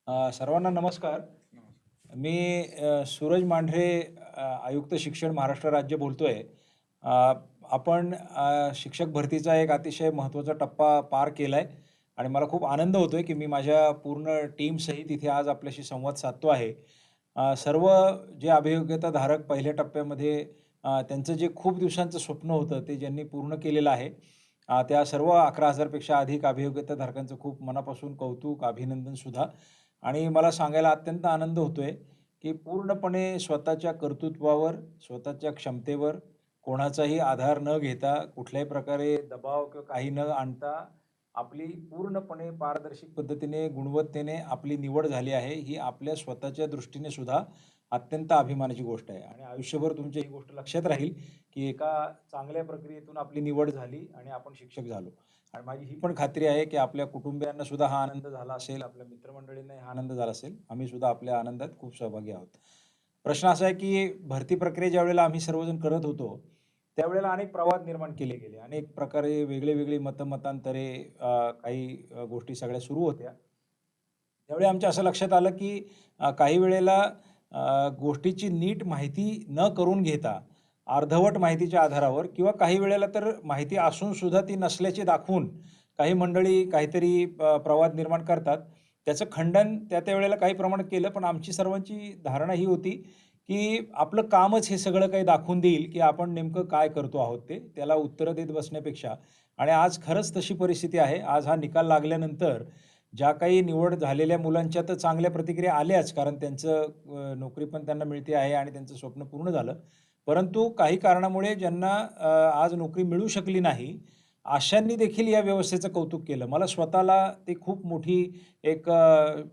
सर्वांना नमस्कार. मी सूरज मांढरे, आयुक्त शिक्षण महाराष्ट्र राज्य बोलतोय. अ, आपण शिक्षक भरतीचा एक अतिशय महत्त्वाचा टप्पा पार केलाय आणि मला खूप आनंद होतोय, की मी माझ्या पूर्ण टीमसहित इथे आज आपल्याशी संवाद साधतो आहे. सर्व जे अभियोग्यताधारक पहिल्या टप्प्यामध्ये त्यांचं जे खूप दिवसांचं स्वप्न होतं, ते ज्यांनी पूर्ण केलेलं आहे. त्या सर्व 11,000 पेक्षा अधिक अभियोग्यताधारकांचं खूप मनापासून कौतुक, अभिनंदन सुद्धा. आणि मला सांगायला अत्यंत आनंद होतोय, की पूर्णपणे स्वतःच्या कर्तृत्वावर, स्वतःच्या क्षमतेवर कोणाचाही आधार न घेता, कुठल्याही प्रकारे दबाव किंवा काही न आणता, आपली पूर्णपणे पारदर्शक पद्धतीने, गुणवत्तेने आपली निवड झाली आहे. ही आपल्या स्वतःच्या दृष्टीने सुद्धा अत्यंत अभिमानाची गोष्ट आहे आणि आयुष्यभर तुमच्या ही गोष्ट लक्षात राहील, की एका चांगल्या प्रक्रियेतून आपली निवड झाली आणि आपण शिक्षक झालो. आणि माझी ही पण खात्री आहे, की आपल्या कुटुंबियांना सुद्धा हा आनंद झाला असेल, आपल्या मित्रमंडळींनाही हा आनंद झाला असेल. आम्ही सुद्धा आपल्या आनंदात खूप सहभागी आहोत. प्रश्न असा आहे, की भरती प्रक्रिया ज्यावेळेला आम्ही सर्वजण करत होतो, त्यावेळेला अनेक प्रवाद निर्माण केले गेले. अनेक प्रकारे वेगळे-वेगळे मतांतरे, काही गोष्टी सगळ्या सुरू होत्या. त्यावेळी आमच्या असं लक्षात आलं, की काही वेळेला गोष्टीची नीट माहिती न करून घेता, अर्धवट माहितीच्या आधारावर किंवा काही वेळेला तर माहिती असून सुद्धा ती नसल्याचे दाखवून काही मंडळी काहीतरी प्रवाद निर्माण करतात. त्याचं खंडन त्या वेळेला काही प्रमाणात केलं, पण आमची सर्वांची धारणा ही होती, की आपलं कामच हे सगळं काही दाखवून देईल, की आपण नेमकं काय करतो आहोत ते. त्याला उत्तरं देत बसण्यापेक्षा आणि आज खरंच तशी परिस्थिती आहे. आज हा निकाल लागल्यानंतर ज्या काही निवड झालेल्या मुलांच्या तर चांगल्या प्रतिक्रिया आल्याच, कारण त्यांचं नोकरी पण त्यांना मिळते आहे आणि त्यांचं स्वप्न पूर्ण झालं. परंतु काही कारणामुळे ज्यांना आज नोकरी मिळू शकली नाही, अशांनी देखील या व्यवस्थेचं कौतुक केलं. मला स्वतःला ते खूप मोठी एक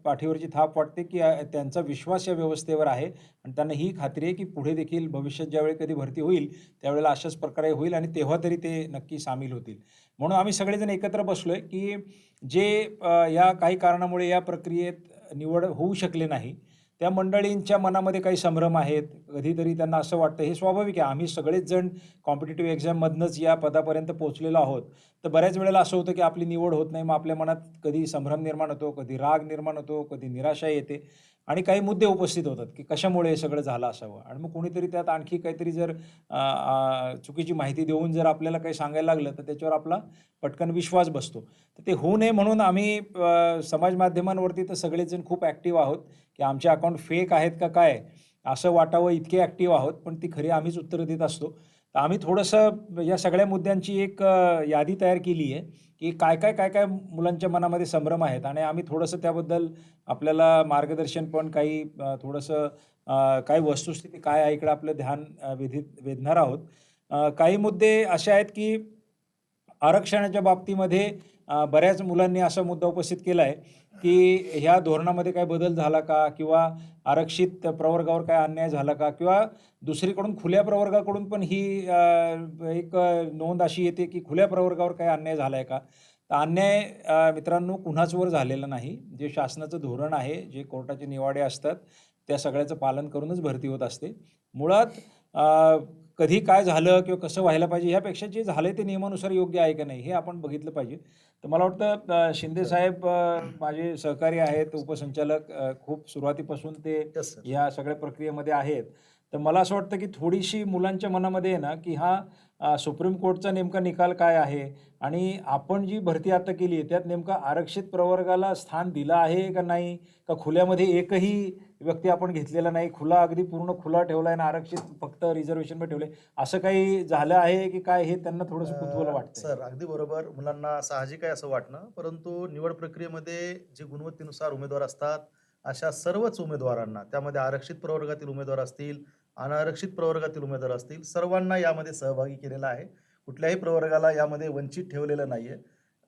पाठीवरची थाप वाटते, की त्यांचा विश्वास या व्यवस्थेवर आहे आणि त्यांना ही खात्री आहे, की पुढे देखील भविष्यात ज्यावेळी कधी भरती होईल, त्यावेळेला अशाच प्रकारे होईल आणि तेव्हा तरी ते नक्की सामील होतील. म्हणून आम्ही सगळेजण एकत्र बसलोय, की जे या काही कारणामुळे या प्रक्रियेत निवड होऊ शकले नाही, त्या मंडळींच्या मनामध्ये काही संभ्रम आहेत. कधीतरी त्यांना असं वाटतं, हे स्वाभाविक आहे. आम्ही सगळेच जण कॉम्पिटिटिव्ह एक्झाममधनंच या पदापर्यंत पोहोचलेलो आहोत. तर बऱ्याच वेळेला असं होतं, की आपली निवड होत नाही. मग आपल्या मनात कधी संभ्रम निर्माण होतो, कधी राग निर्माण होतो, कधी निराशा येते आणि काही मुद्दे उपस्थित होतात, की कशामुळे हे सगळं झालं असावं आणि मग कोणीतरी त्यात आणखी काहीतरी जर चुकीची माहिती देऊन जर आपल्याला काही सांगायला लागलं, तर त्याच्यावर आपला पटकन विश्वास बसतो. तर ते होऊ नये म्हणून आम्ही समाज माध्यमांवरती तर सगळेच जण खूप ॲक्टिव्ह आहोत, की आमचे अकाउंट फेक आहेत का काय? असं वाटावं इतके ॲक्टिव्ह आहोत, पण ती खरी आम्हीच उत्तरं देत असतो. तर आम्ही थोडंसं या सगळ्या मुद्द्यांची एक यादी तयार केली आहे, की काय-काय मुलांच्या मनामध्ये संभ्रम आहेत आणि आम्ही थोडंसं त्याबद्दल आपल्याला मार्गदर्शन पण काही थोडंसं काही वस्तुस्थिती काय आहे इकडे आपलं ध्यान वेधणार आहोत. काही मुद्दे असे आहेत, की आरक्षणाच्या बाबतीमध्ये बऱ्याच मुलांनी असा मुद्दा उपस्थित केला आहे, की ह्या धोरणामध्ये काही बदल झाला का? किंवा आरक्षित प्रवर्गावर काय अन्याय झाला का? किंवा दुसरीकडून खुल्या प्रवर्गाकडून पण ही एक नोंद अशी येते, की खुल्या प्रवर्गावर काही अन्याय झाला आहे का? तर अन्याय मित्रांनो कुणाचवर झालेला नाही. जे शासनाचं धोरण आहे, जे कोर्टाचे निवाडे असतात, त्या सगळ्याचं पालन करूनच भरती होत असते. मुळात कधी काय झालं किंवा कसं व्हायला पाहिजे ह्यापेक्षा जे झालंय ते नियमानुसार योग्य आहे का नाही हे आपण बघितलं पाहिजे. तर मला वाटतं शिंदे सर. साहेब माझे सहकारी आहेत, उपसंचालक खूप सुरुवातीपासून ते येस सर. ह्या सगळ्या प्रक्रियेमध्ये आहेत. तर मला असं वाटतं की थोडीशी मुलांच्या मनामध्ये आहे ना, की हा सुप्रीम कोर्टचा नेमका निकाल काय आहे आणि आपण जी भरती आता केली आहे त्यात नेमका आरक्षित प्रवर्गाला स्थान दिलं आहे का नाही? का खुल्यामध्ये एकही व्यक्ती आपण घेतलेला नाही. खुला अगदी पूर्ण खुला ठेवला आहे आणि आरक्षित फक्त रिझर्व्हेशनवर ठेवलंय. असं काही झालं आहे की काय हे त्यांना थोडंसं कुतूहल वाटतंय. सर अगदी बरोबर. मुलांना साहजिक आहे असं वाटणं. परंतु निवड प्रक्रियेमध्ये जे गुणवत्तेनुसार उमेदवार असतात, अशा सर्वच उमेदवारांना, त्यामध्ये आरक्षित प्रवर्गातील उमेदवार असतील, अनारक्षित प्रवर्गातील उमेदवार असतील, सर्वांना यामध्ये सहभागी केलेला आहे. कुठल्याही प्रवर्गाला यामध्ये वंचित ठेवलेलं नाहीये.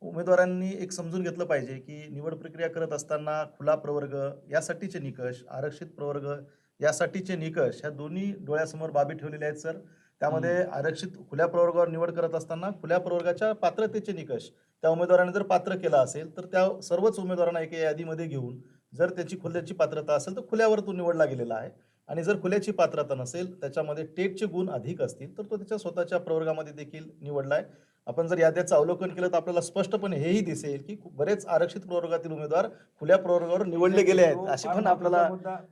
उमेदवारांनी एक समजून घेतलं पाहिजे, की निवड प्रक्रिया करत असताना खुला प्रवर्ग यासाठीचे निकष, आरक्षित प्रवर्ग यासाठीचे निकष, ह्या दोन्ही डोळ्यासमोर बाबी ठेवलेल्या आहेत सर. हं. त्यामध्ये आरक्षित खुल्या प्रवर्गावर निवड करत असताना खुल्या प्रवर्गाच्या पात्रतेचे निकष त्या उमेदवाराने जर पात्र केला असेल, तर त्या सर्वच उमेदवारांना एका यादीमध्ये घेऊन जर त्याची खुल्याची पात्रता असेल, तर खुल्यावर तो निवडला गेलेला आहे. आणि जर खुल्याची पात्रता नसेल, त्याच्यामध्ये टेटचे गुण अधिक असतील, तर तो त्याच्या स्वतःच्या प्रवर्गामध्ये देखील निवडला आहे. आपण जर याद्याचं अवलोकन केलं तर आपल्याला स्पष्टपणे हेही दिसेल की बरेच आरक्षित प्रवर्गातील उमेदवार खुल्या प्रवर्गावर निवडले गेले आहेत, अशी पण आपल्याला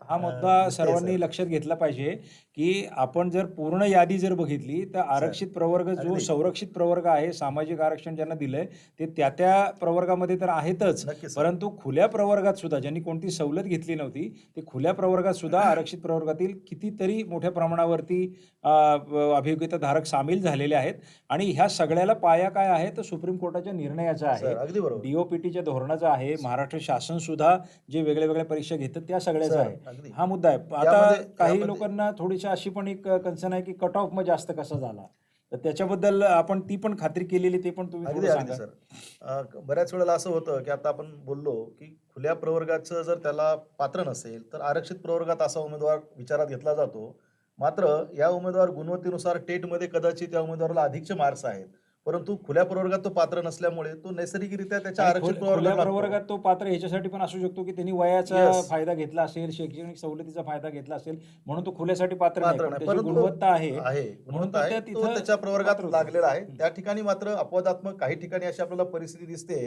हा मुद्दा दिसतेय सर्वांनी सर. लक्षात घेतला पाहिजे की आपण जर पूर्ण यादी जर बघितली तर आरक्षित प्रवर्ग जो अगदी. संरक्षित प्रवर्ग आहे, सामाजिक आरक्षण ज्यांना दिलंय ते त्या प्रवर्गामध्ये तर आहेतच, नक्कीच सर. परंतु खुल्या प्रवर्गात सुद्धा ज्यांनी कोणती सवलत घेतली नव्हती ते खुल्या प्रवर्गात सुद्धा आरक्षित प्रवर्गातील कितीतरी मोठ्या प्रमाणावरती अभियोग्यताधारक सामील झालेले आहेत. आणि ह्या सगळ्याला पाया काय आहे तर सुप्रीम कोर्टाच्या निर्णयाचा आहे, सर अगदी बरोबर. डीओपीटीच्या धोरणाचा आहे, महाराष्ट्र शासन सुद्धा जे वेगळ्या वेगळ्या परीक्षा घेतात त्या सगळ्याचा सर आहे. अगदी. हा मुद्दा आहे. आता काही यामध्ये लोकांना थोडीशी अशी पण एक कन्सर्न आहे की कट ऑफ मग जास्त कसा झाला, तर त्याच्याबद्दल आपण ती पण खात्री केलेली, ते पण तुम्ही अगदी थोडं अगदी सांगा. सर. बऱ्याच वेळेला असं होतं की आता आपण बोललो की खुल्या प्रवर्गाचं जर त्याला पात्र नसेल तर आरक्षित प्रवर्गात असा उमेदवार विचारात घेतला जातो. मात्र या उमेदवार गुणवत्तेनुसार टेटमध्ये कदाचित या उमेदवाराला अधिकचे मार्क्स आहेत, परंतु खुल्या प्रवर्गात तो पात्र नसल्यामुळे तो नैसर्गिकरित्या त्याच्या आणि आरक्षित खुल्या प्रवर्गात लागतो. प्रवर्गात तो पात्र ह्याच्यासाठी पण असू शकतो की त्यांनी वयाचा येस. फायदा घेतला असेल, शैक्षणिक सवलतीचा फायदा घेतला असेल, म्हणून तो खुल्यासाठी पात्र नाही, पात्र पण नाही, त्याची परंतु गुणवत्ता आहे आहे म्हणून गुणवत्ता तो आहे, त्या तो तिथं त्याच्या पात्र प्रवर्गात होतो. लागलेला आहे. त्या ठिकाणी मात्र अपवादात्मक काही ठिकाणी अशी आपल्याला परिस्थिती दिसते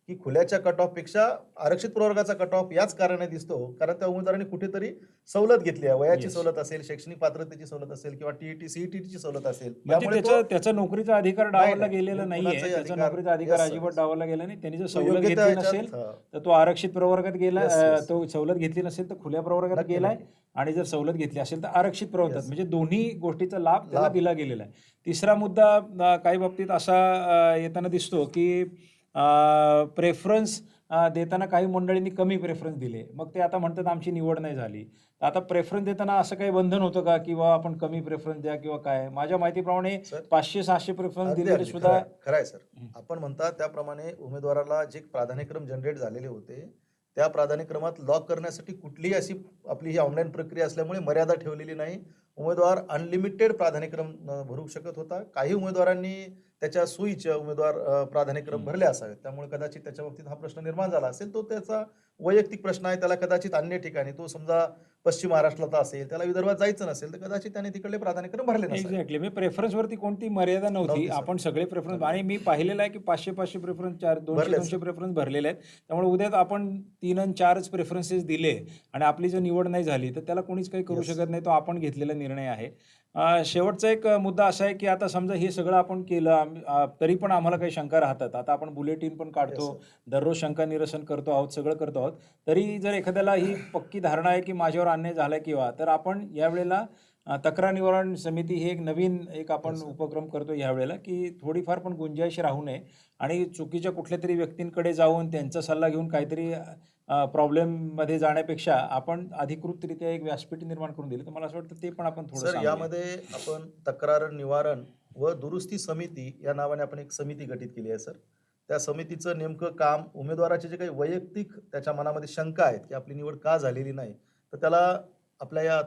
की खुल्याच्या कट ऑफ पेक्षा आरक्षित प्रवर्गाचा कट ऑफ याच कारणाने दिसतो कारण त्या उमेदवारांनी कुठेतरी सवलत घेतली आहे, वयाची Yes. सवलत असेल, शैक्षणिक पात्रतेची सवलत असेल किंवा टीईटी सीईटीची सवलत असेल, म्हणजे त्यामुळे त्याचा तो त्याचा नोकरीचा अधिकार नाही, डावलला नाही. गेलेला नाहीये, कुणाचाही त्याचा अधिकार नोकरीचा अधिकार येस सर, अजिबात येस. डावलला गेला नाही. त्यांनी जर तो सवलत योग्यता घेतली नसेल याच्यात तर तो आरक्षित प्रवर्गात गेला, येस येस. तो सवलत घेतली नसेल तर खुल्या प्रवर्गात नक्की गेलाय, नक्की. आणि जर सवलत घेतली असेल तर आरक्षित प्रवर्गात, येस. म्हणजे दोन्ही गोष्टीचा लाभ त्याला लाभ दिला गेलेला आहे. तिसरा मुद्दा काही बाबतीत असा येताना दिसतो की प्रेफरन्स देताना काही मंडळींनी कमी प्रेफरन्स दिले, मग ते आता म्हणतात आमची निवड नाही झाली. तर आता प्रेफरन्स देताना असं काही बंधन होतं का किंवा आपण कमी प्रेफरन्स द्या किंवा काय? माझ्या माहितीप्रमाणे सर 500-600 प्रेफरन्स अगदी दिलेले अगदी खरं सुद्धा. आहे, खरं आहे सर. हं. आपण म्हणता त्याप्रमाणे उमेदवाराला जे प्राधान्यक्रम जनरेट झालेले होते त्या प्राधान्यक्रमात लॉक करण्यासाठी कुठलीही अशी आपली ही ऑनलाईन प्रक्रिया असल्यामुळे मर्यादा ठेवलेली नाही. उमेदवार अनलिमिटेड प्राधान्यक्रम भरू शकत होता. काही उमेदवारांनी त्याच्या सोयीचे उमेदवार प्राधान्यक्रम भरले असावेत, त्यामुळे कदाचित त्याच्या बाबतीत हा प्रश्न निर्माण झाला असेल. तो त्याचा वैयक्तिक प्रश्न आहे. त्याला कदाचित अन्य ठिकाणी, तो समजा पश्चिम महाराष्ट्रात असेल, त्याला विदर्भात जायचं नसेल, तर कदाचित त्याने तिकडले प्राधान्यक्रम भरले नसावेत. एक्झॅक्टली, म्हणजे प्रेफरन्सवरती कोणती मर्यादा नव्हती. नव्हती सर. आपण सगळे प्रेफरन्स, अगदी. आणि मी पाहिलेलं आहे की 500-500 प्रेफरन्स, भरलेत 200-200 सर. प्रेफरन्स भरलेले आहेत. त्यामुळे उद्या आपण 3 आणि 4च प्रेफरन्सेस दिले आणि आपली जर निवड नाही झाली तर त्याला कोणीच काही करू येस. शकत नाही. तो आपण घेतलेला निर्णय आहे. शेवटचा एक मुद्दा असा आहे की आता समजा हे सगळं आपण केलं, तरी पण आम्हाला काही शंका राहतात. आता आपण बुलेटिन पण येस काढतो, सर. दररोज शंका निरसन करतो आहोत, सगळं करतो आहोत. तरी जर एखाद्याला ही पक्की धारणा आहे की माझ्यावर अन्याय झालाय किंवा, तर आपण यावेळेला तक्रार निवारण समिती हे एक नवीन आपण येस सर. उपक्रम करतो यावेळेला, की थोडीफार पण गुंजाइश राहू नये आणि चुकीच्या कुठल्यातरी व्यक्तींकडे जाऊन त्यांचा सल्ला घेऊन काहीतरी प्रॉब्लेममध्ये जाण्यापेक्षा आपण अधिकृतरित्या एक व्यासपीठ निर्माण करून दिली, तर मला असं वाटतं ते पण आपण थोडं सर, सांगूया. यामध्ये आपण तक्रार निवारण व दुरुस्ती समिती या नावाने आपण एक समिती गठीत केली आहे सर. त्या समितीचं नेमकं काम उमेदवाराचे जे काही वैयक्तिक त्याच्या मनामध्ये शंका आहेत की आपली निवड का झालेली नाही, तर त्याला आपल्या या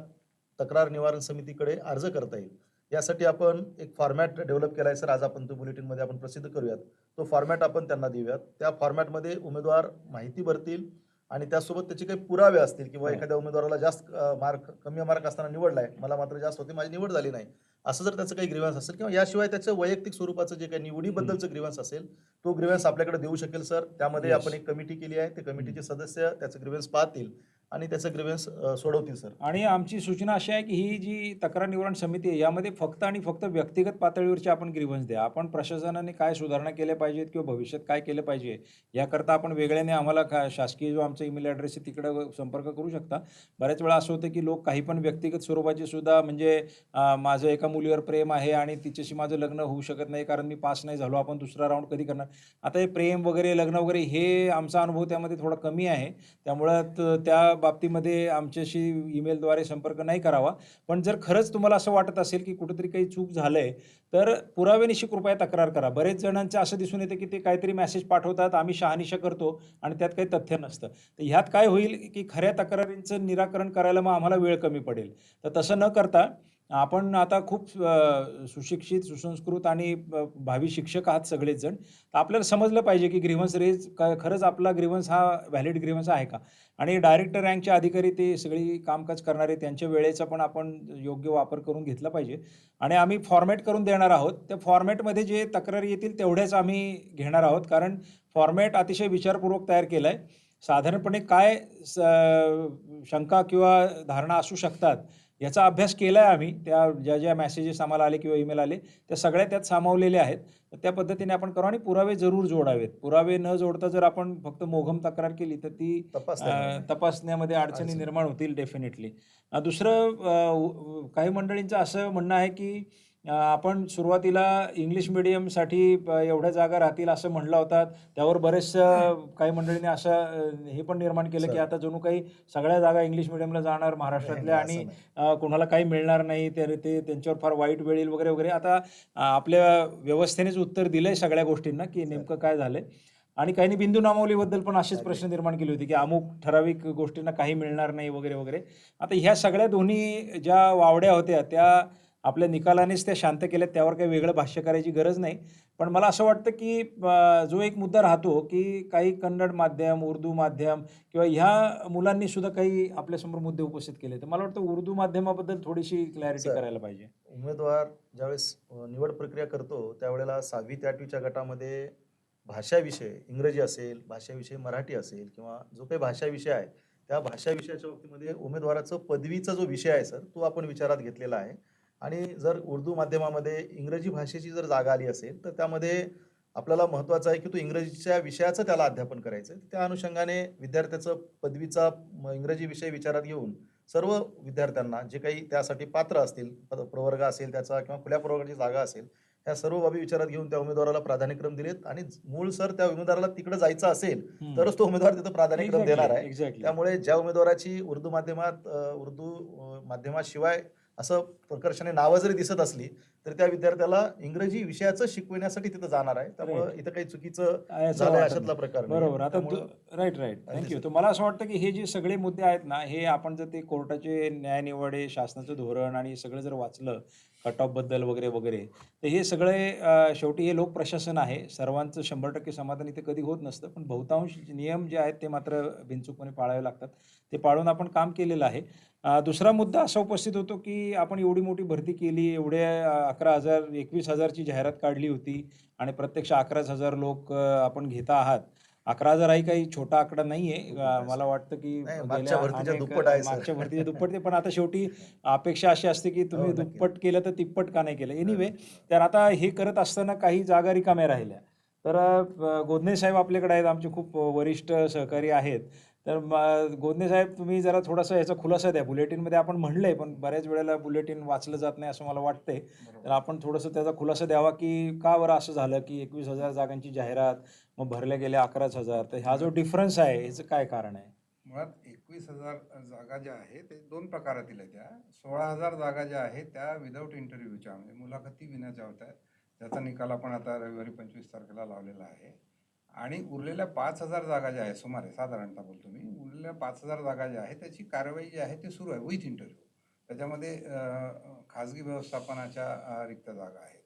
तक्रार निवारण समितीकडे अर्ज करता येईल. यासाठी आपण एक फॉर्मॅट डेव्हलप केला आहे सर. आज आपण तो बुलेटिनमध्ये आपण प्रसिद्ध करूयात. तो फॉर्मॅट आपण त्यांना देऊयात. त्या फॉर्मॅटमध्ये उमेदवार माहिती भरतील आणि त्यासोबत त्याचे काही पुरावे असतील किंवा हो. एखाद्या उमेदवाराला जास्त मार्क, कमी मार्क असताना निवडलाय, मला मात्र जास्त होते, माझी निवड झाली नाही, असं जर त्याचं काही ग्रीव्हन्स असेल किंवा याशिवाय त्याचं वैयक्तिक स्वरूपाचं जे काही निवडीबद्दलचं ग्रीव्हन्स असेल, तो ग्रीव्हन्स आपल्याकडे देऊ शकेल सर. त्यामध्ये Yes. आपण एक कमिटी केली आहे. ते कमिटीचे सदस्य त्याचं ग्रीव्हन्स पाहतील आणि त्याचं ग्रीव्हन्स सोडवतील सर. आणि आमची सूचना अशी आहे की ही जी तक्रार निवारण समिती आहे यामध्ये फक्त आणि फक्त व्यक्तिगत पातळीवरचे आपण ग्रीव्हन्स द्या. आपण प्रशासनाने काय सुधारणा केल्या पाहिजेत किंवा भविष्यात काय केलं पाहिजे याकरता आपण वेगळ्याने आम्हाला शासकीय जो आमचा ईमेल ॲड्रेस आहे तिकडे संपर्क करू शकता. बऱ्याच वेळा असं होतं की लोक काही पण व्यक्तिगत स्वरूपाचे सुद्धा, म्हणजे माझं एका मुलीवर प्रेम आहे आणि तिच्याशी माझं लग्न होऊ शकत नाही कारण मी पास नाही झालो, आपण दुसरा राऊंड कधी करणार. आता हे प्रेम वगैरे, लग्न वगैरे, हे आमचा अनुभव त्यामध्ये थोडा कमी आहे. त्यामुळं त्या बाबतीमध्ये आमच्याशी ईमेलद्वारे संपर्क नाही करावा. पण जर खरंच तुम्हाला असं वाटत असेल की कुठेतरी काही चूक झालंय, तर पुराव्यानिशी कृपया तक्रार करा. बरेच जणांचं असं दिसून येतं की ते काहीतरी मेसेज पाठवतात, आम्ही शहानिशा करतो आणि त्यात काही तथ्य नसतं. तर ह्यात काय होईल की खऱ्या तक्रारींचं निराकरण करायला मग आम्हाला वेळ कमी पडेल. तर तसं न करता आपण आता खूप सुशिक्षित, सुसंस्कृत आणि भावी शिक्षक आहात सगळेच जण. तर आपल्याला समजलं पाहिजे, की ग्रीव्हन्स रेज खरंच आपला ग्रीव्हन्स हा व्हॅलिड ग्रीव्हन्स आहे का? आणि डायरेक्टर रँकचे अधिकारी ते सगळी कामकाज करणारे त्यांच्या वेळेचा पण आपण योग्य वापर करून घेतला पाहिजे. आणि आम्ही फॉर्मॅट करून देणार आहोत. त्या फॉर्मॅटमध्ये जे तक्रारी येतील तेवढ्याच आम्ही घेणार आहोत. कारण फॉर्मॅट अतिशय विचारपूर्वक तयार केला आहे. साधारणपणे काय शंका किंवा धारणा असू शकतात याचा अभ्यास केला आहे आम्ही. त्या ज्या मेसेजेस आम्हाला आले किंवा ईमेल आले, त्या सगळ्या त्यात सामावलेल्या आहेत. तर त्या पद्धतीने आपण करू आणि पुरावे जरूर जोडावेत. पुरावे न जोडता जर आपण फक्त मोघम तक्रार केली, तर ती तपासता येणार नाही. तपासण्यामध्ये अडचणी अडचण. निर्माण होतील डेफिनेटली. दुसरं काही मंडळींचं असं म्हणणं आहे, की आपण सुरुवातीला इंग्लिश मीडियमसाठी एवढ्या जागा राहतील असं म्हणलं होतं. त्यावर बरेचसं काही मंडळींनी असं हे पण निर्माण केलं, की सर. आता जणू काही सगळ्या जागा इंग्लिश मीडियमला जाणार नाही, महाराष्ट्रातल्या नाही, आणि असं नाही. कोणाला काही मिळणार नाही, तर ते त्यांच्यावर फार वाईट वेळ येईल वगैरे, वगैरे. आता आपल्या व्यवस्थेनेच उत्तर दिलंय सगळ्या गोष्टींना, की सर. नेमकं काय झालंय. आणि काहींनी बिंदू नामावलीबद्दल पण असेच अगदी. प्रश्न निर्माण केले होते, की अमुक ठराविक गोष्टींना काही मिळणार नाही वगैरे, वगैरे. आता ह्या सगळ्या दोन्ही ज्या वावड्या होत्या, त्या आपल्या निकालानेच त्या शांत केल्यात. त्यावर काही वेगळं भाष्य करायची गरज नाही. पण मला असं वाटतं, की जो एक मुद्दा राहतो, की काही कन्नड माध्यम, उर्दू माध्यम किंवा ह्या मुलांनी सुद्धा काही आपल्यासमोर मुद्दे उपस्थित केले. तर मला वाटतं उर्दू माध्यमाबद्दल थोडीशी क्लॅरिटी सर, करायला पाहिजे. उमेदवार ज्यावेळेस निवड प्रक्रिया करतो, त्यावेळेला 6वी ते 8वीच्या गटामध्ये भाषा विषय इंग्रजी असेल, भाषा विषय मराठी असेल किंवा जो काही भाषा विषय आहे, त्या भाषा विषयाच्या बाबतीमध्ये उमेदवाराचं पदवीचा जो विषय आहे सर, तो आपण विचारात घेतलेला आहे. आणि जर उर्दू माध्यमामध्ये इंग्रजी भाषेची जर जागा आली असेल, तर त्यामध्ये आपल्याला महत्त्वाचं आहे, की तो इंग्रजीच्या विषयाचं त्याला अध्यापन करायचं आहे. त्या अनुषंगाने विद्यार्थ्याचं पदवीचा इंग्रजी विषय विचारात घेऊन सर्व विद्यार्थ्यांना जे काही त्यासाठी पात्र असतील, प्रवर्ग असेल त्याचा किंवा खुल्या प्रवर्गाची जागा असेल, ह्या सर्व बाबी विचारात घेऊन त्या उमेदवाराला प्राधान्यक्रम दिलेत आणि मूळ सर त्या उमेदवाराला तिकडे जायचं असेल, हं. तरच तो उमेदवार तिथं प्राधान्यक्रम एक्झॅक्टली, देणार आहे. एक्झॅक्टली. त्यामुळे ज्या उमेदवाराची उर्दू माध्यमात उर्दू माध्यमाशिवाय असं प्रकर्षाने नावं जरी दिसत असली, तर त्या विद्यार्थ्याला इंग्रजी विषयाचं शिकविण्यासाठी तिथं जाणार आहे. त्यामुळं राइट. इथं काही चुकीचं याचं झालंय वाटत अशातला नाही. प्रकार नाहीये. बरोबर. आता त्यामुळं राइट, राइट. अगदी थँक यू. सर. तर मला असं वाटतं, की हे जे सगळे मुद्दे आहेत ना, हे आपण जर ते कोर्टाचे न्यायनिवाडे, शासनाचं धोरण आणि सगळं जर वाचलं, कट ऑफबद्दल वगैरे, वगैरे, तर हे सगळे शेवटी हे लोकप्रशासन आहे. सर्वांचं 100% समाधान इथे कधी होत नसतं. पण बहुतांश नियम जे आहेत ते मात्र बिनचूकपणे पाळावे लागतात. ते पाळून आपण काम केलेलं आहे. दुसरा मुद्दा असा उपस्थित होतो, की आपण एवढी मोठी भरती केली, एवढ्या 11,000 21,000 ची जाहिरात काढली होती आणि प्रत्यक्ष 11,000 लोक आपण घेता आहात. 11,000 ही काही छोटा आकडा नाहीये. खूपच आहे मला सर. वाटतं, की नाही, मागच्या गेल्या भरतीच्या अनेक दुप्पट आहे सर. मागच्या भरतीच्या दुप्पट ते पण आता शेवटी अपेक्षा अशी असते, की हो, तुम्ही नक्कीच. दुप्पट केलं तर तिप्पट का नाही केलं? एनिवे, नक्कीच. तर आता हे करत असताना काही जागा रिकाम्या राहिल्या. तर गोदने साहेब आपल्याकडे आहेत. आमचे खूप वरिष्ठ सहकारी आहेत. तर गोदने साहेब तुम्ही जरा थोडासा याचा खुलासा द्या. बुलेटिनमध्ये आपण म्हणलंय, पण बऱ्याच वेळेला बुलेटिन वाचलं जात नाही असं मला वाटतंय. तर आपण थोडंसं त्याचा खुलासा द्यावा, की का बरं असं झालं, की 21,000 जागांची जाहिरात, मग भरल्या गेल्या 11,000. तर हा जो डिफरन्स आहे, ह्याचं काय कारण आहे? मुळात 21,000 जागा ज्या आहेत ते दोन प्रकारातील आहेत. त्या 16,000 जागा ज्या आहेत त्या विदाऊट इंटरव्ह्यूच्या म्हणजे मुलाखती विनाच्या होत्या. त्याचा निकाल आपण आता रविवारी 25 तारखेला लावलेला आहे. आणि उरलेल्या 5,000 जागा ज्या आहेत सुमारे साधारणतः बोलतो मी, उरलेल्या 5,000 जागा ज्या आहेत त्याची कारवाई जी आहे ती सुरू आहे विथ इंटरव्ह्यू. त्याच्यामध्ये खाजगी व्यवस्थापनाच्या रिक्त जागा आहेत.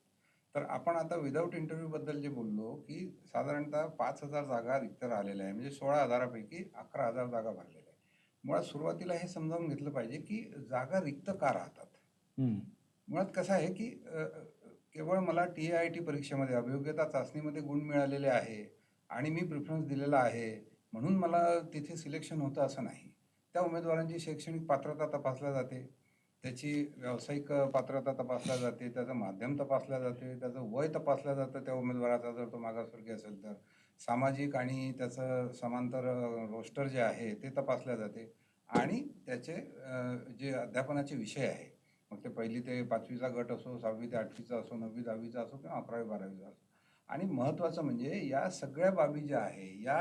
तर आपण आता विदाऊट इंटरव्ह्यूबद्दल जे बोललो, की साधारणतः 5,000 जागा रिक्त राहिलेल्या आहे. म्हणजे 16,000पैकी 11,000 जागा भरलेल्या आहे. मुळात सुरुवातीला हे समजावून घेतलं पाहिजे, की जागा रिक्त का राहतात? हं. मुळात कसं आहे, की केवळ मला TIT परीक्षेमध्ये अभियोग्यता चाचणीमध्ये गुण मिळालेले आहे आणि मी प्रिफरन्स दिलेला आहे, म्हणून मला तिथे सिलेक्शन होतं असं नाही. त्या उमेदवारांची शैक्षणिक पात्रता तपासल्या जाते, त्याची व्यावसायिक पात्रता तपासल्या जाते, त्याचं माध्यम तपासलं जाते, त्याचं वय तपासलं जातं त्या उमेदवाराचा जर तो मागासवर्गीय असेल तर. सामाजिक आणि त्याचं समांतर रोस्टर जे आहे ते तपासल्या जाते आणि त्याचे जे अध्यापनाचे विषय आहे, मग ते 1ली ते 5वीचा गट असो, 6वी ते 8वीचा असो, 9वी 10वीचा असो किंवा 11वी 12वीचा असो. आणि महत्त्वाचं म्हणजे या सगळ्या बाबी ज्या आहे या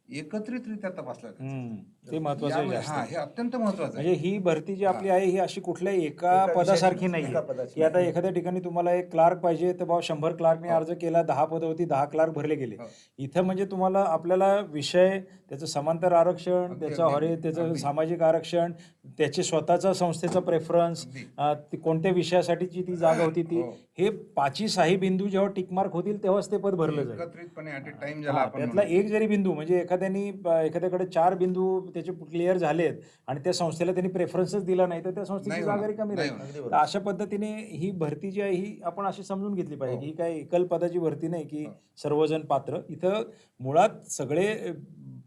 एकत्रितरित्या तपासल्या जातात. हं. ते महत्वाचं आहे यामुळे- जास्त. हा, हे अत्यंत महत्वाचं म्हणजे आहे. ही भरती जी आपली आहे ही अशी कुठल्याही एका एका विषयाची पदासारखी नाही, नाही एका पदाची की आता नाही. एखाद्या ठिकाणी तुम्हाला एक क्लार्क पाहिजे तर बाबा 100 क्लार्कने हो. अर्ज केला, 10 पदं होती, 10 क्लार्क भरले गेले. हो. इथं म्हणजे तुम्हाला आपल्याला विषय, त्याचं समांतर आरक्षण, अगदी, त्याचं अगदी, त्याचं अगदी. सामाजिक आरक्षण, त्याचे स्वतःचा संस्थेचा प्रेफरन्स, अगदी. कोणत्या विषयासाठीची ती जागा होती ती, हो. हे 5ही बिंदू जेव्हा टिकमार्क होतील तेव्हाच ते पद भरलं जाईल. एकत्रितपणे ऍट ए टाइम ज्याला हा, आपण त्यातला म्हणू. एक जरी बिंदू म्हणजे एखाद्याकडे 4 बिंदू त्याचे क्लिअर झालेत आणि त्या संस्थेला त्यांनी प्रेफरन्सच दिला नाही तर त्या संस्थेची नाही जागा होणार, रिकामी नाही राहील. होणार. अगदी तर बरोबर. अशा पद्धतीने ही भरती जी आहे ही आपण अशी समजून घेतली पाहिजे हो. की ही काय एकल पदाची भरती नाही की हो. सर्वजण पात्र. इथं मुळात सगळे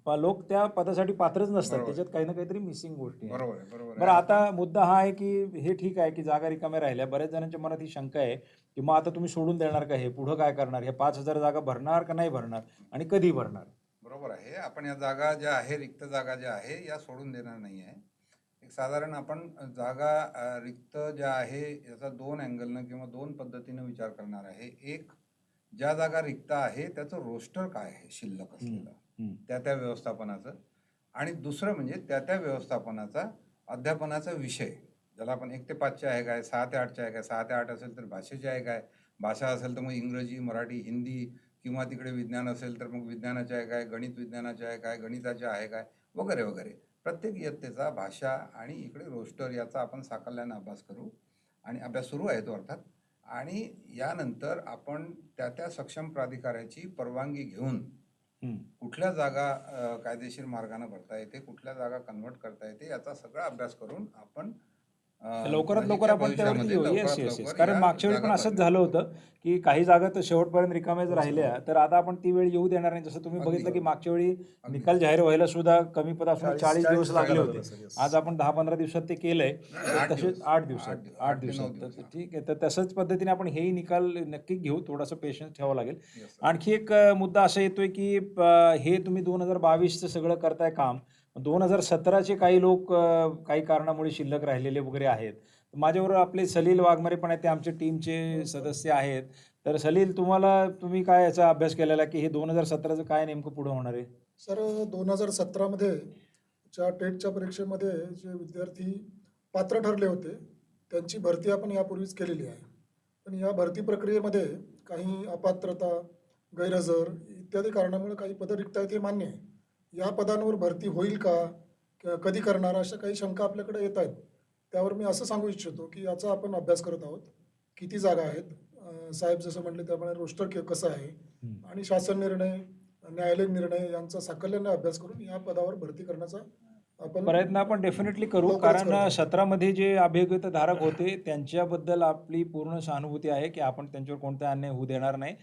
लोक त्या पदासाठी पात्रच नसतात, बरोबर. त्याच्यात काही ना काहीतरी मिसिंग गोष्टी आहेत. बरोबर आहे, बरोबर आहे. बरं, आता मुद्दा हा आहे की हे ठीक आहे की जागा रिकाम्या राहिल्या, बऱ्याच जणांच्या मनात ही शंका आहे की मग आता तुम्ही सोडून देणार का, हे पुढं काय करणार, हे 5,000 जागा भरणार का नाही भरणार आणि कधी भरणार? बरोबर आहे. आपण या जागा ज्या आहे, रिक्त जागा ज्या आहे या सोडून देणार नाही आहे. एक साधारण आपण जागा रिक्त ज्या आहे याचा 2 अँगलनं किंवा 2 पद्धतीनं विचार करणार आहे. एक, ज्या जागा रिक्त आहे त्याचं रोस्टर काय आहे शिल्लक असलेलं, हम्म. त्या व्यवस्थापनाचं. आणि दुसरं म्हणजे त्या व्यवस्थापनाचा अध्यापनाचा विषय, ज्याला आपण 1 ते 5चे आहे काय, 6 ते 8चे आहे काय, 6 ते 8 असेल तर भाषेचे आहे काय, भाषा असेल तर मग इंग्रजी, मराठी, हिंदी, किंवा तिकडे विज्ञान असेल तर मग विज्ञानाचे आहे काय, गणित विज्ञानाचे आहे काय, गणिताचे आहे काय, वगैरे वगैरे. प्रत्येक इयत्तेचा भाषा आणि इकडे रोस्टर याचा आपण साकल्यानं अभ्यास करू. आणि अभ्यास सुरू आहे तो अर्थात. आणि यानंतर आपण त्या सक्षम प्राधिकाऱ्याची परवानगी घेऊन कुठल्या जागा कायदेशीर मार्गाने भरता येते, कुठल्या जागा कन्व्हर्ट करता येते, याचा सगळा अभ्यास करून आपण लवकरात लवकर नजीकच्या आपण त्यावरती भविष्यामध्ये येऊ. लवकरात येस येस येस. लवकर कारण या मागच्या वेळी पण जागा असंच भरल्या झालं जातील. होतं की काही जागा तर शेवटपर्यंत रिकाम्याच राहिल्या, तर आता आपण ती वेळ येऊ देणार नाही. जसं तुम्ही अगदी. बघितलं की मागच्या वेळी अगदी. निकाल जाहीर व्हायला सुद्धा कमी पद असून 40 दिवस जागा लागले लागत होते. असेल, yes. आज आपण 10-15 दिवसात ते केलंय. तर 8 तसेच दिवस. 8 दिवसात 8 8 ते 9 दिवसात. दिवस, तर हा. ठीक आहे. तर तसंच पद्धतीने आपण हेही निकाल नक्की घेऊ. थोडासा पेशन्स ठेवावा लागेल. Yes, sir. आणखी एक मुद्दा असा येतोय की हे तुम्ही 2022चं सगळं करताय काम, 2017चे काही लोक काही कारणामुळे शिल्लक राहिलेले वगैरे आहेत. माझ्याबरोबर आपले सलील वाघमारे पण आहेत, ते आमच्या टीमचे सदस्य आहेत. तर सलील, तुम्ही काय याचा अभ्यास केलेला की हे 2017चं काय नेमकं पुढं होणार आहे? सर, 2017मध्ये ज्या टेटच्या परीक्षेमध्ये जे विद्यार्थी पात्र ठरले होते त्यांची भरती आपण यापूर्वीच केलेली आहे. पण या भरती प्रक्रियेमध्ये काही अपात्रता, गैरहजर इत्यादी कारणामुळे काही पदं रिक्त आहेत हे मान्य आहे. या पदांवर भरती होईल का, कधी करणार, अशा काही शंका आपल्याकडे येत आहेत. त्यावर मी असं सांगू इच्छितो की याचा आपण अभ्यास करत आहोत. किती जागा आहेत, साहेब जसं म्हटले त्याप्रमाणे रोस्टर कसं आहे, आणि शासन निर्णय, न्यायालयीन निर्णय यांचा साकल्याने अभ्यास करून या पदावर भरती करण्याचा आपण प्रयत्न आपण डेफिनेटली करू. लवकरच कारण करत आहोत. 17मध्ये जे अभियोग्यताधारक होते त्यांच्याबद्दल आपली पूर्ण सहानुभूती आहे की आपण त्यांच्यावर कोणता अन्याय होऊ देणार नाही.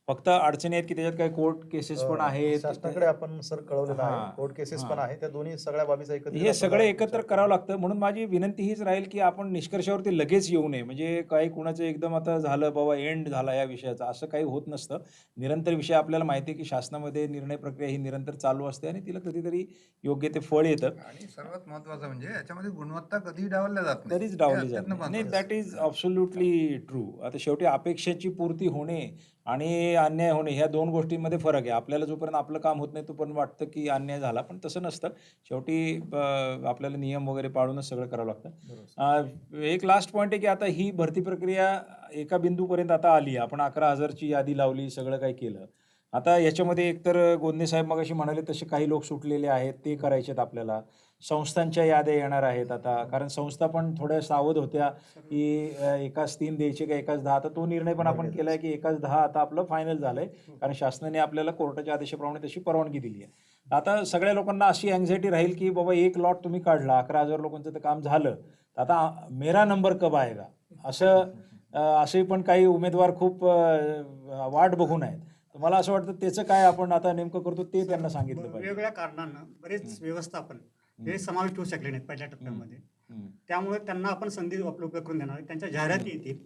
फक्त अडचणी आहेत की त्याच्यात काही कोर्ट केसेस पण आहेत. शासनाकडे आपण सर कळवलेलं हां, आहे. कोर्ट केसेस हां. पण आहे. त्या दोन्ही सगळ्या बाबीचा एकत्रित हे आपण सगळे जरा एकत्र विचार करावं लागतं. म्हणून माझी विनंती हीच राहील की आपण निष्कर्षावरती लगेच येऊ नये. म्हणजे काही कुणाचं एकदम आता झालं बाबा, एंड झाला या विषयाचा, असं काही होत नसतं. निरंतर विषय आपल्याला माहिती आहे की शासनामध्ये निर्णय प्रक्रिया ही निरंतर चालू असते आणि तिला कधीतरी योग्य ते फळ येतं. आणि सर्वात महत्वाचं म्हणजे याच्यामध्ये गुणवत्ता कधीही डावलल्या जात नाही. कधीच हे डावली अत्यंत जात नाही. नाही, महत्त्वाचं दॅट इज अब्सोल्युटली ट्रू. आता शेवटी अपेक्षेची पूर्ती होणे आणि अन्याय होणे ह्या 2 गोष्टींमध्ये फरक आहे. आपल्याला जोपर्यंत आपलं काम होत नाही तोपर्यंत वाटतं की अन्याय झाला, पण तसं नसतं. शेवटी आपल्याला नियम वगैरे पाळूनच सगळं करावं लागतं. बरोबर. एक लास्ट पॉईंट आहे की आता ही भरती प्रक्रिया एका बिंदूपर्यंत आता आली. आपण 11,000ची यादी लावली, सगळं काही केलं. आता याच्यामध्ये एकतर गोंदे साहेब मगाशी म्हणाले तसे काही लोक सुटलेले आहेत, ते करायचे आहेत आपल्याला. संस्थांच्या याद्या येणार आहेत आता, कारण संस्था पण थोड्या सावध होत्या की एकाच 3 द्यायचे का एकाच 10. आता तो निर्णय पण आपण केलाय की एकाच 10 आता आपलं फायनल झालंय, कारण शासनाने आपल्याला कोर्टाच्या आदेशाप्रमाणे तशी परवानगी दिली आहे. आता सगळ्या लोकांना अशी अँझायटी राहील की बाबा एक लॉट तुम्ही काढला, 11,000 लोकांचं तर काम झालं, तर आता मेरा नंबर कब आएगा, असे पण काही उमेदवार खूप वाट बघून आहेत. तर मला असं वाटतं त्याचं काय आपण आता नेमकं करतो ते त्यांना सांगितलं पाहिजे. वेगवेगळ्या कारणांना बरेच व्यवस्थापन हे समाविष्ट होऊ शकले नाहीत पहिल्या टप्प्यामध्ये. त्यामुळे त्यांना आपण संधी उपलब्ध करून देणार, त्यांच्या जाहिराती येतील,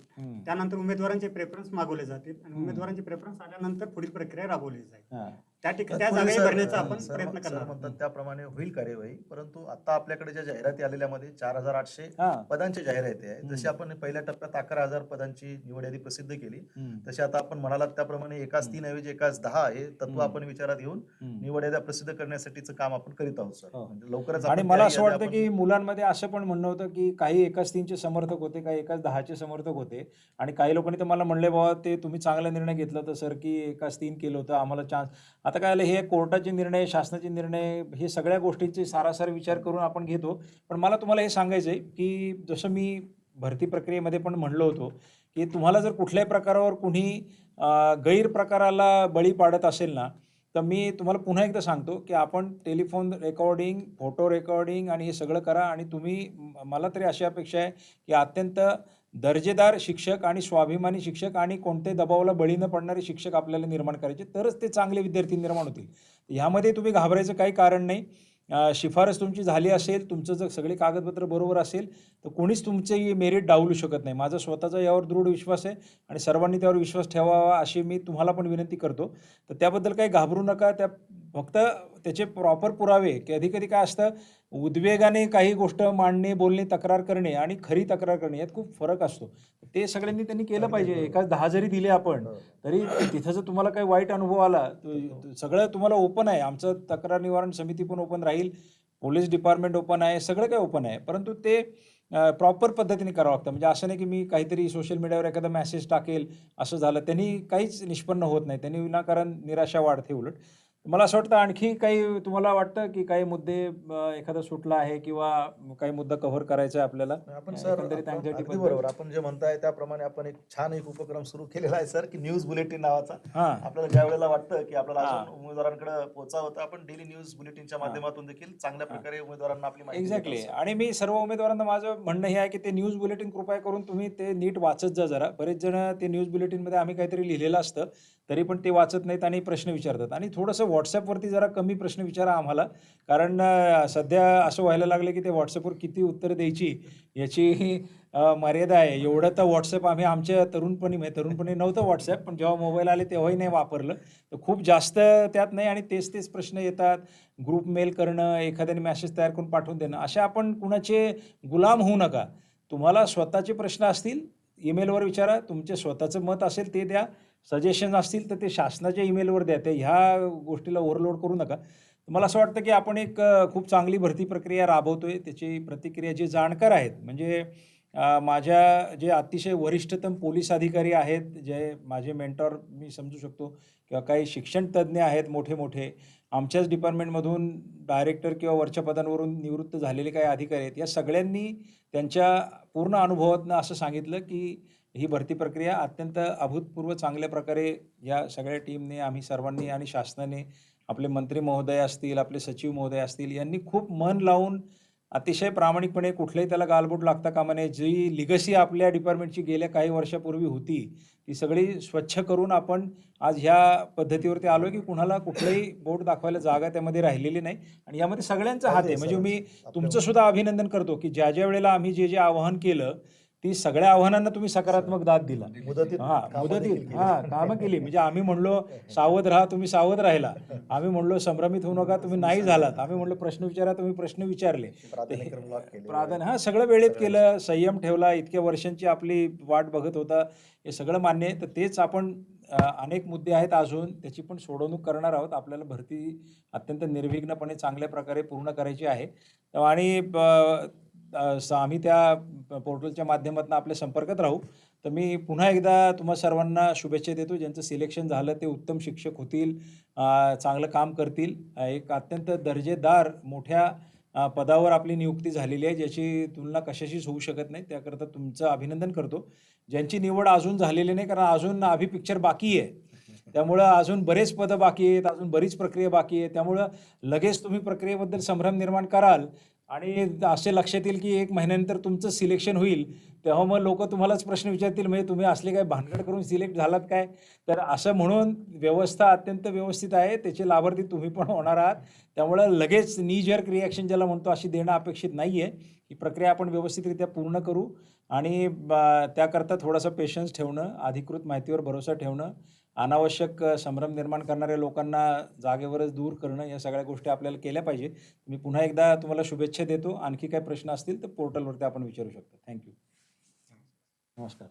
त्यानंतर उमेदवारांचे प्रेफरन्स मागवले जातील आणि उमेदवारांचे प्रेफरन्स आल्यानंतर पुढील प्रक्रिया राबवली जाईल. त्या ठिकाणी त्या तत्पूर्वी जागाही सर, भरण्याचा आपण सर प्रयत्न सर करणार. म्हणतात त्याप्रमाणे होईल कार्यवाही, परंतु आता आपल्याकडे ज्या जाहिराती आलेल्यामध्ये 4,800 हा. पदांची जाहिराती आहे. जशी आपण पहिल्या टप्प्यात 11,000 पदांची निवड यादी प्रसिद्ध केली, तशी आता आपण म्हणालात त्याप्रमाणे एकाच 3 ऐवजी एकाच 10 हे तत्व आपण विचारात घेऊन निवड याद्या प्रसिद्ध करण्यासाठीचं काम आपण करीत आहोत सर. हो. म्हणजे लवकरच आणि आपण मला त्याही असं याद्या वाटतं आपण- की मुलांमध्ये असं पण म्हणणं होतं की काही एकाच 3चे समर्थक होते, काही एकाच 10चे समर्थक होते आणि काही लोकांनी तर मला म्हणले, बाबा ते तुम्ही चांगला निर्णय घेतला होता सर की एकाच 3 केलं होतं, आम्हाला चान्स. आता काय झालं, हे कोर्टाचे निर्णय, शासनाचे निर्णय, हे सगळ्या गोष्टींचे सारासार विचार करून आपण घेतो. पण मला तुम्हाला हे सांगायचं आहे की जसं मी भरती प्रक्रियेमध्ये पण म्हणलो होतो की तुम्हाला जर कुठल्याही प्रकारावर कुणी गैरप्रकाराला बळी पाडत असेल ना, तर मी तुम्हाला पुन्हा एकदा सांगतो की आपण टेलिफोन रेकॉर्डिंग, फोटो रेकॉर्डिंग आणि हे सगळं करा आणि तुम्ही मला तरी अशी अपेक्षा आहे की अत्यंत दर्जेदार शिक्षक आणि स्वाभिमानी शिक्षक आणि कोणत्याही दबावाला बळी न पडणारे शिक्षक आपल्याला निर्माण करायचे, तरच ते चांगले विद्यार्थी निर्माण होतील. ह्यामध्ये तुम्ही घाबरायचं काही कारण नाही. शिफारस तुमची झाली असेल, तुमचं जर सगळे कागदपत्र बरोबर असेल, तर कोणीच तुमची मेरिट डावलू शकत नाही. माझा स्वतःचा यावर दृढ विश्वास आहे आणि सर्वांनी त्यावर विश्वास ठेवावा अशी मी तुम्हाला पण विनंती करतो. तर त्याबद्दल काही घाबरू नका. फक्त त्याचे प्रॉपर पुरावे, कधी-कधी काय असतं, उद्वेगाने काही गोष्ट मांडणे, बोलणे, तक्रार करणे आणि खरी तक्रार करणे यात खूप फरक असतो. ते सगळ्यांनी त्यांनी केलं पाहिजे. एकाच 10 जरी दिले आपण, तरी तिथं जर तुम्हाला काही वाईट अनुभव आला, सगळं तुम्हाला ओपन आहे. आमचं तक्रार निवारण समिती पण ओपन राहील, पोलीस डिपार्टमेंट ओपन आहे, सगळं काही ओपन आहे. परंतु ते प्रॉपर पद्धतीने करावं लागतं. म्हणजे असं नाही की मी काहीतरी सोशल मीडियावर एखादा मेसेज टाकेल, असं झालं, त्यांनी काहीच निष्पन्न होत नाही. त्यांनी विनाकारण निराशा वाढते उलट. मला असं वाटतं आणखी काही तुम्हाला वाटतं की काही मुद्दे एखादा सुटला आहे किंवा काही मुद्दा कव्हर करायचा आहे आपल्याला? आपण सर, एकंदरीत आपण anxiety अगदी बद्दल. बरोबर, आपण जे म्हणताय त्याप्रमाणे आपण एक छान उपक्रम सुरू केलेला आहे सर, की न्यूज बुलेटिन नावाचा. हां. आपल्याला ज्या वेळेला वाटतं की आपल्याला हां. अजून उमेदवारांकडे पोहोचावं होतं, आपण डेली न्यूज बुलेटिनच्या माध्यमातून देखील चांगल्या प्रकारे उमेदवारांना आपली माहिती देत एक्झॅक्टली. आहोत, सर. आणि मी सर्व उमेदवारांना माझं म्हणणं हे आहे की ते न्यूज बुलेटिन कृपया करून तुम्ही ते नीट वाचत जा जरा. बरेच जण ते न्यूज बुलेटिनमध्ये आम्ही काहीतरी लिहिलेलं असतं, तरी पण ते वाचत नाहीत आणि प्रश्न विचारतात. आणि थोडंसं WhatsAppवरती जरा कमी प्रश्न विचारा आम्हाला. कारण सध्या असं व्हायला लागलं की ते WhatsAppवर किती उत्तरं द्यायची याची मर्यादा आहे. एवढं तर WhatsApp आम्ही आमच्या तरुणपणी नव्हतं WhatsApp, पण जेव्हा मोबाईल आले तेव्हाही नाही वापरलं. तर खूप जास्त त्यात नाही आणि तेच प्रश्न येतात. ग्रुप मेल करणं, एखाद्याने मेसेज तयार करून पाठवून देणं, असे आपण कुणाचे गुलाम होऊ नका. तुम्हाला स्वतःचे प्रश्न असतील, ईमेलवर विचारा. तुमचे स्वतःचं मत असेल ते द्या. सजेशन असतील तर ते शासनाच्या ईमेलवर द्या. ते ह्या गोष्टीला ओव्हरलोड करू नका. मला असं वाटतं की आपण एक खूप चांगली भरती प्रक्रिया राबवतोय. त्याची प्रतिक्रिया जे जाणकार आहेत, म्हणजे माझ्या जे अतिशय वरिष्ठतम पोलीस अधिकारी आहेत, जे माझे मेंटॉर मी समजू शकतो, किंवा काही शिक्षण तज्ज्ञ आहेत मोठे-मोठे, आमच्याच डिपार्टमेंटमधून डायरेक्टर किंवा वरच्या पदांवरून निवृत्त झालेले काही अधिकारी आहेत. या सगळ्यांनी त्यांच्या पूर्ण अनुभवातनं असं सांगितलं की ही भरती प्रक्रिया अत्यंत अभूतपूर्व चांगल्या प्रकारे या सगळ्या टीमने, आम्ही सर्वांनी आणि शासनाने, आपले मंत्री महोदय असतील, आपले सचिव महोदय असतील, यांनी खूप मन लावून अतिशय प्रामाणिकपणे, कुठलंही त्याला गालबोट लागता कामा नये, जी लिगसी आपल्या डिपार्टमेंटची गेल्या काही वर्षापूर्वी होती, ती सगळी स्वच्छ करून आपण आज ह्या पद्धतीवरती आलो की कुणाला कुठलंही बोट दाखवायला जागा त्यामध्ये राहिलेली नाही. आणि यामध्ये सगळ्यांचा हात आहे. म्हणजे मी तुमचं सुद्धा अभिनंदन करतो की ज्या वेळेला आम्ही जे आवाहन केलं, ती सगळ्या आव्हानांना तुम्ही सकारात्मक दाद दिला. मुदतीत कामं देखील केली. कामं केली. म्हणजे आम्ही म्हणलो सावध राहा, तुम्ही सावध राहिला. आम्ही म्हणलो संभ्रमित होऊ नका, तुम्ही नाही झालात. आम्ही म्हणलो प्रश्न विचारा, तुम्ही प्रश्न विचारले. प्राधान्यक्रम लॉक केले. हां, सगळं वेळेत केलं, संयम ठेवला, इतक्या वर्षांची आपली वाट बघत होता, हे सगळं मान्य आहे. तर तेच आपण अनेक मुद्दे आहेत अजून, त्याची पण सोडवणूक करणार आहोत. आपल्याला भरती अत्यंत निर्विघ्नपणे चांगल्या प्रकारे पूर्ण करायची आहे. आणि आम्ही त्या पोर्टलच्या माध्यमातून आपल्या संपर्कात राहू. तर मी पुन्हा एकदा तुम्हा सर्वांना शुभेच्छा देतो. ज्यांचं सिलेक्शन झालं ते उत्तम शिक्षक होतील, चांगलं काम करतील. एक अत्यंत दर्जेदार मोठ्या पदावर आपली नियुक्ती झालेली आहे, ज्याची तुलना कशाशीच होऊ शकत नाही. त्याकरता तुमचं अभिनंदन करतो. ज्यांची निवड अजून झालेली नाही, कारण अजून अभी पिक्चर बाकी आहे. त्यामुळं अजून बरेच पदं बाकी आहेत, अजून बरीच प्रक्रिया बाकी आहे. त्यामुळं लगेच तुम्ही प्रक्रियेबद्दल संभ्रम निर्माण कराल आणि असे लक्षात येईल की 1 महिन्यानंतर तुमचं सिलेक्शन होईल, तेव्हा मग लोकं तुम्हालाच प्रश्न विचारतील, म्हणजे तुम्ही असले काय भानगड करून सिलेक्ट झालात काय? तर असं म्हणून व्यवस्था अत्यंत व्यवस्थित आहे. त्याचे लाभार्थी तुम्ही पण होणार आहात. त्यामुळं लगेच नी जर्क रिॲक्शन ज्याला म्हणतो, अशी देणं अपेक्षित नाही आहे. ही प्रक्रिया आपण व्यवस्थितरित्या पूर्ण करू आणि त्याकरता थोडासा पेशन्स ठेवणं, अधिकृत माहितीवर भरोसा ठेवणं अनावश्यक संभ्रम निर्माण करणाऱ्या लोकांना जागेवरच दूर करणं, या सगळ्या गोष्टी आपल्याला केल्या पाहिजे. मी पुन्हा एकदा तुम्हाला शुभेच्छा देतो. आणखी काही प्रश्न असतील तर पोर्टलवरती आपण विचारू शकतो. थँक्यू. नमस्कार.